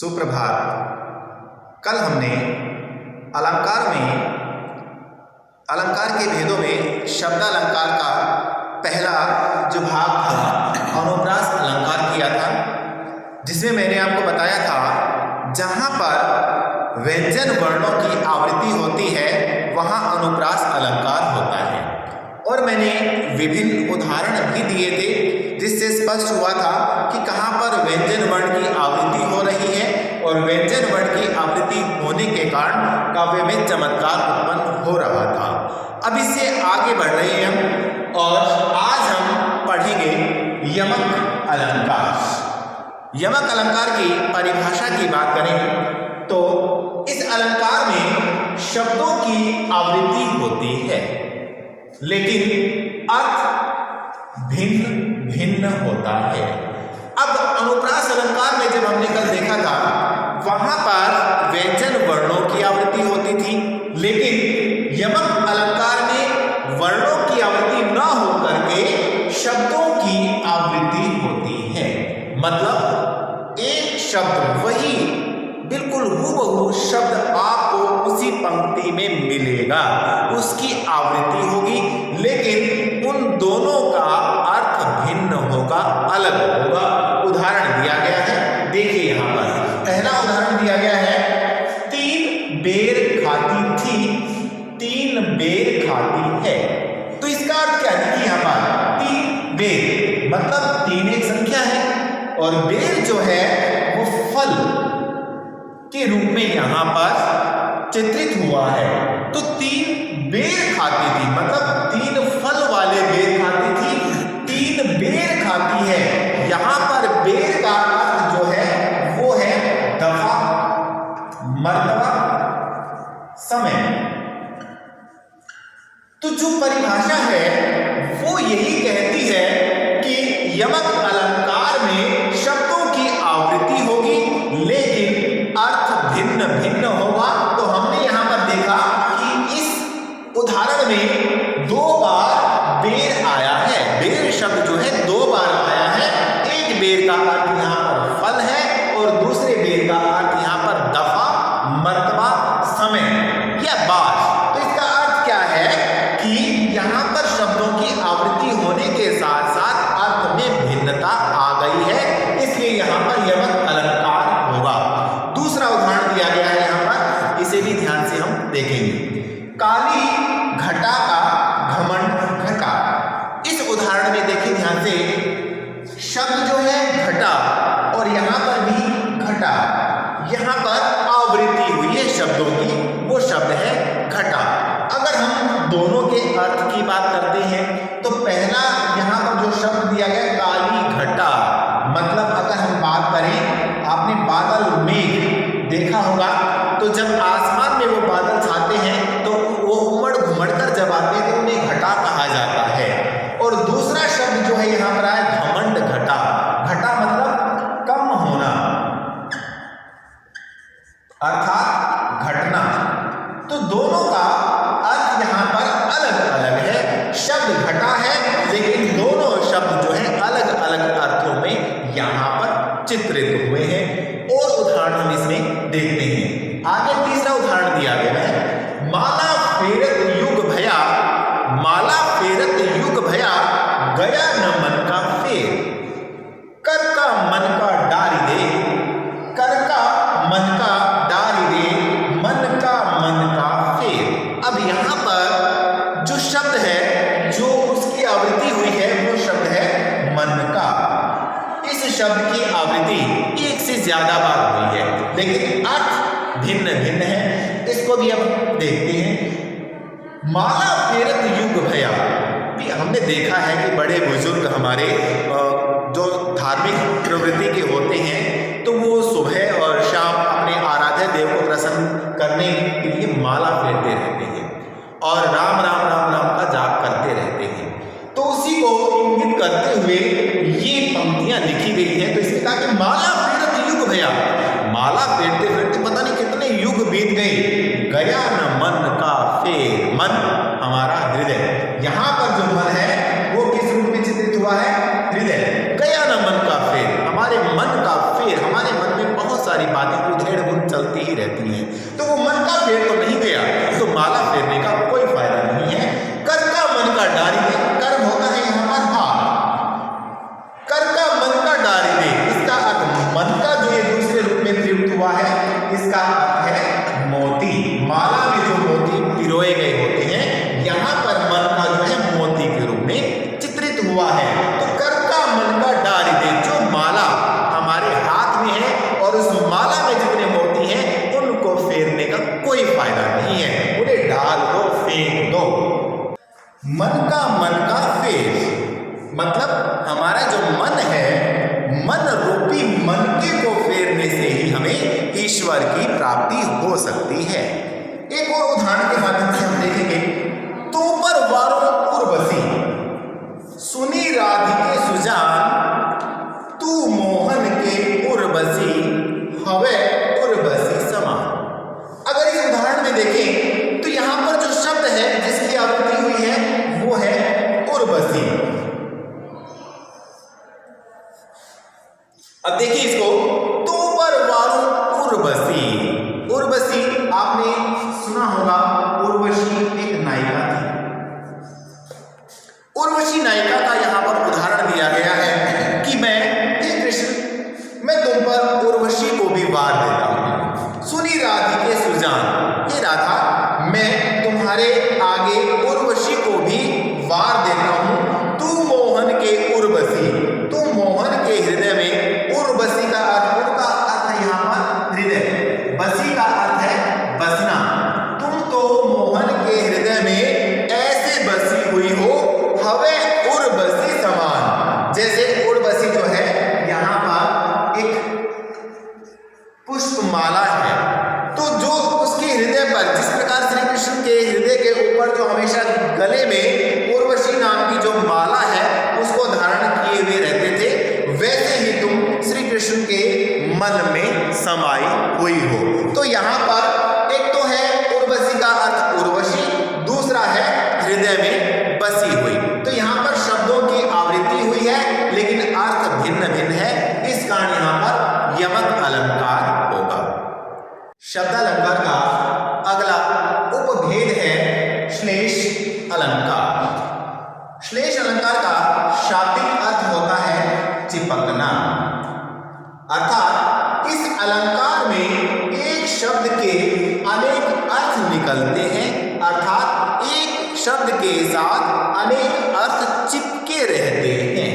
सुप्रभात। कल हमने अलंकार के भेदों में शब्दालंकार का पहला जो भाग था अनुप्रास अलंकार किया था, जिसमें मैंने आपको बताया था जहाँ पर व्यंजन वर्णों की आवृत्ति होती है वहाँ अनुप्रास अलंकार होता है। और मैंने विभिन्न उदाहरण भी दिए थे जिससे स्पष्ट हुआ था कि कहाँ पर व्यंजन वर्ण की आवृत्ति हो रही है और व्यंजन वर्ण की आवृत्ति होने के कारण काव्य में चमत्कार उत्पन्न हो रहा था। अब इससे आगे बढ़ रहे हैं हम और आज हम पढ़ेंगे यमक अलंकार। यमक अलंकार की परिभाषा की बात करें तो इस अलंकार में शब्दों की आवृत्ति होती है लेकिन अर्थ भिन्न भिन्न होता है। अब अनुप्रास अलंकार में जब हमने कल देखा था वहां पर व्यंजन वर्णों की आवृत्ति होती थी, लेकिन यमक अलंकार में वर्णों की आवृत्ति न होकर के शब्दों की आवृत्ति होती है। मतलब एक शब्द वही बिल्कुल हूबहू शब्द आपको उसी पंक्ति में मिलेगा, उसकी आवृत्ति होगी, लेकिन उन दोनों का अर्थ भिन्न होगा, अलग होगा। उदाहरण दिया गया है, देखिए यहां पर पहला उदाहरण दिया गया है, 3 बेर खाती थी, 3 बेर खाती है। तो इसका अर्थ क्या है कि यहां पर 3 बेर मतलब 3 एक संख्या है और बेर जो है वो फल के रूप में यहां पर चित्रित हुआ है। तो 3 बेर खाती थी मतलब 3 फल वाले बेर खाती थी, 3 बेर खाती है। यहां पर बेर का अर्थ जो है वो है दफा, मर्तबा, समय। तो जो परिभाषा है वो यही कहती है कि यमक अलंकार में शब्दों की आवृत्ति होगी लेकिन अर्थ भिन्न भिन्न होगा। तो हमने यहां पर देखा कि इस उदाहरण में 2 बार बेर आया है, बेर शब्द जो है 2 बार आया है। एक बेर का अर्थ यहां पर फल है और दूसरे बेर का अर्थ यहां पर दफा, मर्तबा, समय या बार। तो इसका अर्थ क्या है कि यहां पर शब्दों की आवृत्ति होने के साथ साथ अर्थ में भिन्नता आ गई है, इसलिए यहां पर यमक अलंकार होगा। दूसरा उदाहरण दिया गया है यहां पर, इसे भी ध्यान से हम देखेंगे। काली घटा का घमंड घटा। इस उदाहरण में देखिए ध्यान से, शब्द जो है घटा और यहां पर भी घटा, यहां पर आवृत्ति हुई है शब्दों की, वो शब्द है घटा। अगर हम दोनों के अर्थ की बात करते हैं तो पहला यहां पर जो शब्द दिया गया काली घटा, मतलब अगर हम बात करें, आपने बादल मेघ देखा होगा तो जब आसमान में वो बादल छाते हैं तो वो उमड़ घुमड़ कर जब आते हैं तो उन्हें घटा कहा जाता है। और दूसरा शब्द जो है यहां पर आया घमंड घटा। घटा मतलब कम होना अर्थात घटना। तो दोनों का अर्थ यहां पर अलग अलग है। शब्द घटा है लेकिन दोनों शब्द जो है अलग अलग अर्थों में यहां पर चित्रित हुए हैं। और उदाहरण हम इसमें देखते हैं। आगे तीसरा उदाहरण दिया गया है, माला फेरत युग भया, माला फेरत युग भया, गया न मन का फेर, कर का मन का डारी दे, कर का मन का डारी दे, मन का फेर। अब यहां पर जो शब्द है जो उसकी आवृत्ति हुई है वो शब्द है मन का। इस शब्द की आवृत्ति एक से ज्यादा बार हुई है लेकिन अर्थ भिन्न भिन्न है। इसको भी हम देखते हैं। माला फेरत युग भया, भी हमने देखा है कि बड़े बुजुर्ग हमारे जो धार्मिक प्रवृत्ति के होते हैं तो वो सुबह और शाम अपने आराध्य देव को प्रसन्न करने के लिए माला फेरते रहते हैं और राम राम राम राम का जाप करते रहते हैं। तो उसी को इंगित करते हुए ये पंक्तियां लिखी गई है। तो इसमें कहा कि माला फेरत युग भया, माला फेरते फेरते पता नहीं कितने युग बीत गए, गया न मन का फेर, मन हमारा हृदय। यहां पर जो मन है वो किस रूप में चित्रित हुआ है? हृदय। गया न मन का फेर, हमारे मन का फेर, हमारे मन में बहुत सारी बातें दिन बुन चलती ही रहती हैं। तो वो मन का फेर तो नहीं गया, तो माला फेरने का कोई फायदा नहीं है। कर का मन का डारी दे, कर्म होता है यहाँ पर हाथ। कर का मन का डारी दे, इसका अर्थ मन का जो ये दूसरे रूप में प्रयुक्त हुआ है, इसका अर्थ है मोती। माला में जो मोती पिरोए गए होते हैं, यहाँ पर मन का जो है मोती के रूप में चित्रित हुआ है। तो कर का मन का डारी दे, जो माला हमारे हाथ में है और उस माला में जितने मोती हैं उनको फेरने का कोई फायदा नहीं है, उन्हें डाल दो, फेंक दो। मन का फेर मतलब हमारा जो मन है, मन रूपी मनके को फेरने से ही हमें ईश्वर की प्राप्ति हो सकती है। एक और उदाहरण के माध्यम से हम देखेंगे। तू पर वारों उर्वशी, सुनी राधिके सुजान, तू मोहन के उर्वशी, हवे उर्वशी समान। अगर इस उदाहरण में देखें तो यहां पर जो शब्द है जिसकी आवृत्ति हुई है वो है उर्वशी। अब देखिए इसको, तो पर वारू उर्वशी। उर्वशी आपने सुना होगा, उर्वशी एक नायिका थी। उर्वशी नायिका का यहां पर उदाहरण दिया गया है कि मैं, हे कृष्ण, मैं तुम पर उर्वशी को भी वार देता हूं। सुनी राधिके सुजान, हे राधा, मैं तुम्हारे आगे उर्वशी को भी वार देता हूं। तू मोहन के उर्वशी, तू मोहन के हृदय में, उर्वशी का अर्थ, उनका अर्थ यहाँ पर हृदय, बसी का अर्थ है बसना। तुम तो मोहन के हृदय में ऐसे बसी हुई हो, हवे उर्वशी समान। जैसे उर्वशी जो है यहाँ पर एक पुष्पमाला है, तो जो उसके हृदय पर, जिस प्रकार श्री कृष्ण के हृदय के ऊपर जो हमेशा गले में उर्वशी नाम की जो माला है उसको धारण किए हुए रहते थे, वैसे ही तुम श्री कृष्ण के मन में समाई हुई हो। तो यहाँ पर एक तो है उर्वशी का अर्थ उर्वशी, दूसरा है हृदय में बसी हुई। तो यहाँ पर शब्दों की आवृत्ति हुई है लेकिन अर्थ भिन्न भिन्न है, इस कारण यहाँ पर यमक अलंकार होगा। शब्दालंकार का अगला उपभेद है श्लेष अलंकार। श्लेष अलंकार का शाब्दिक अर्थ होता है चिपकना, अर्थात इस अलंकार में एक शब्द के अनेक अर्थ निकलते हैं, अर्थात एक शब्द के साथ अनेक अर्थ चिपके रहते हैं।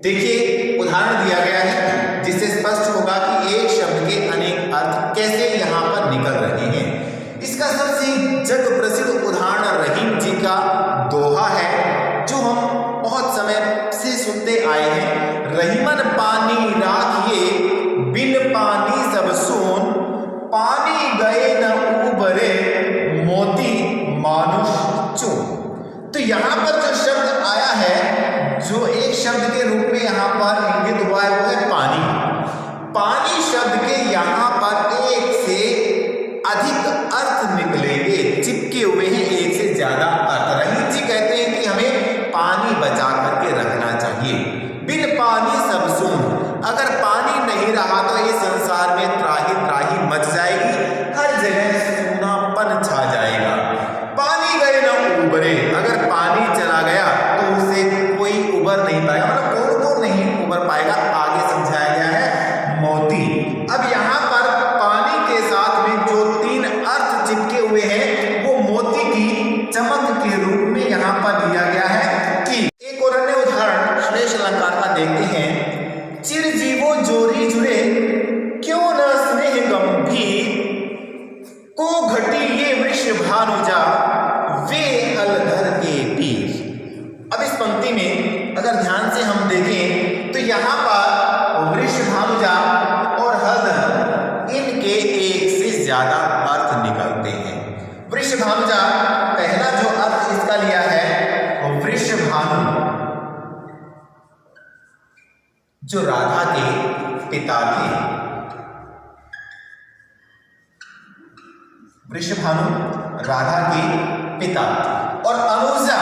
देखिए उदाहरण दिया गया है जिससे स्पष्ट होगा कि एक शब्द के अनेक अर्थ कैसे यहाँ पर निकल रहे हैं। इसका सबसे जग प्रसिद्ध उदाहरण रहीम जी का दोहा है, जो हम बहुत समय से सुनते आए हैं। रहीमन पानी राखिए, बिन पानी सब सोन, पानी गए न उबरे, मोती मानुष चून। तो यहाँ पर जो शब्द आया है, जो एक शब्द के रूप में यहाँ पर इंगित हुआ है वो है पानी। पानी शब्द के यहाँ पर एक से अधिक अर्थ निकलेंगे, चिपके हुए हैं एक से ज्यादा अर्थ। रहीम जी कहते हैं कि हमें पानी बचा करके रखना चाहिए। बिन पानी सब सून, अगर पानी नहीं रहा तो ये संसार में त्राही त्राही मच जाएगी, हर जगह सूनापन छा जाएगा। पानी गए न उबरे, अगर पानी चला गया तो उससे कोई उबर नहीं पाएगा, मतलब कौन कौन नहीं उबर पाएगा, आगे समझाया गया है मोती। अब यहाँ पर पानी के साथ में जो तीन अर्थ चिपके हुए हैं वो मोती की चमक के रूप में यहाँ पर दिया गया है। कि एक और अन्य उदाहरण श्लेष अलंकार का देखते हैं। चिरजीवो जोरी जुड़े, क्यों न स्नेह गंभीर, को घटी ये वृष भानुजा, वे हलधर के पीर। अब इस पंक्ति में अगर ध्यान से हम देखें तो यहाँ पर वृष भानुजा और हलधर, इनके एक से ज्यादा अर्थ निकलते हैं। वृष भानुजा, पहला जो अर्थ इसका लिया है वृष भानु, जो राधा के पिता थे। वृषभानु राधा के पिता, और अनुजा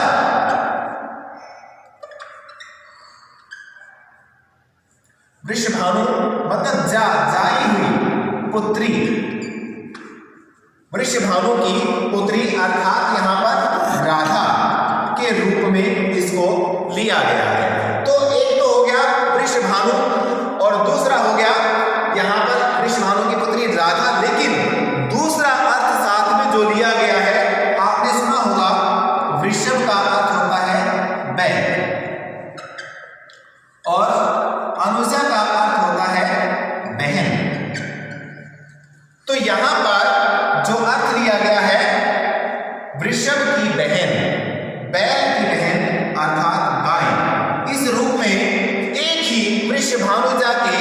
वृषभानु मतलब जाई हुई, पुत्री, वृषभानु की पुत्री अर्थात यहाँ पर राधा के रूप में इसको लिया गया है। तो एक तो हो गया वृषभानु और दूसरा हो गया यहाँ पर वृषभानु की पुत्री राधा, लेकिन दूसरा अर्थ साथ में जो लिया गया है आपने सुना होगा वृषभ का अर्थ होता है बैल और अनुजा का अर्थ होता है बहन। तो यहां पर जो अर्थ लिया गया है वृषभ की बहन, बैल की बहन अर्थात गाय, इस रूप में एक ही वृषभानुजा के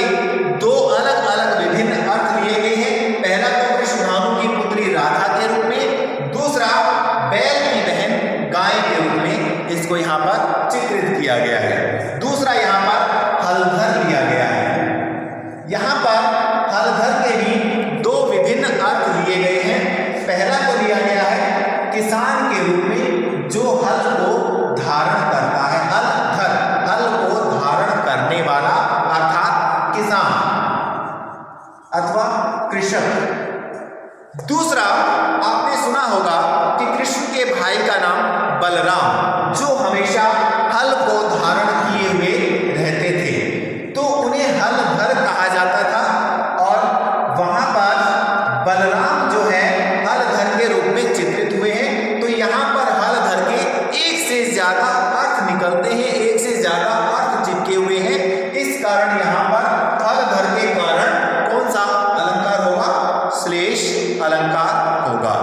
दो अलग अलग विभिन्न अर्थ लिए गए हैं। पहला तो वृषभानु की पुत्री राधा के रूप में, दूसरा बैल की बहन गाय के रूप में इसको यहाँ पर चित्रित किया गया है। दूसरा यहाँ पर हलधर लिया गया है। यहाँ पर हलधर के भी दो विभिन्न अर्थ लिए गए हैं। पहला तो लिया गया है किसान के रूप में जो हल को धारण करता है, हलधर हल को धारण करने वाला अर्थात किसान अथवा कृषक। दूसरा आपने सुना होगा कि कृष्ण के भाई का नाम बलराम, जो हमेशा हल को धारण किए हुए रहते थे, तो उन्हें हलधर कहा जाता था। और वहां पर बलराम जो है हलधर के रूप में चित्रित हुए हैं। तो यहाँ पर हलधर के एक से ज्यादा अर्थ निकलते हैं, एक से ज्यादा अर्थ चिपके हुए हैं। इस कारण यहाँ पर हलधर के कारण कौन सा अलंकार होगा? श्लेष अलंकार होगा।